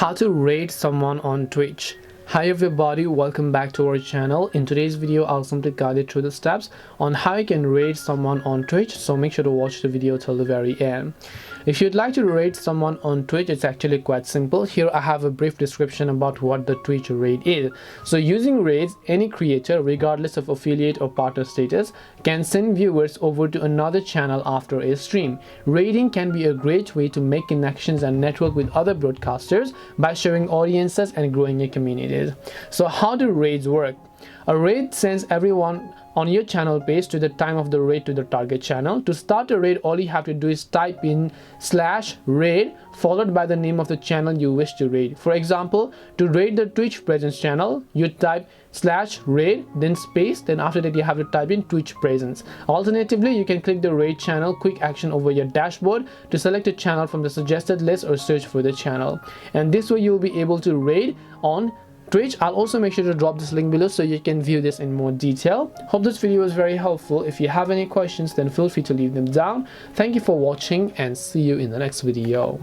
How to rate someone on Twitch. Hi everybody, welcome back to our channel. In today's video I'll simply guide you through the steps on how you can rate someone on Twitch, so make sure to watch the video till the very end. If you'd like to rate someone on Twitch, it's actually quite simple. Here I have a brief description about what the Twitch rate is. So using rates, any creator regardless of affiliate or partner status can send viewers over to another channel after a stream. Rating can be a great way to make connections and network with other broadcasters by showing audiences and growing a community. So how do rates work? A raid sends everyone on your channel page to the time of the raid to the target channel. To start a raid, all you have to do is type in /raid followed by the name of the channel you wish to raid. For example, to raid the Twitch presence channel, you type /raid then space, then after that you have to type in Twitch presence. Alternatively, you can click the raid channel quick action over your dashboard to select a channel from the suggested list or search for the channel, and this way you'll be able to raid on Twitch. I'll also make sure to drop this link below so you can view this in more detail. Hope this video was very helpful. If you have any questions, then feel free to leave them down. Thank you for watching and see you in the next video.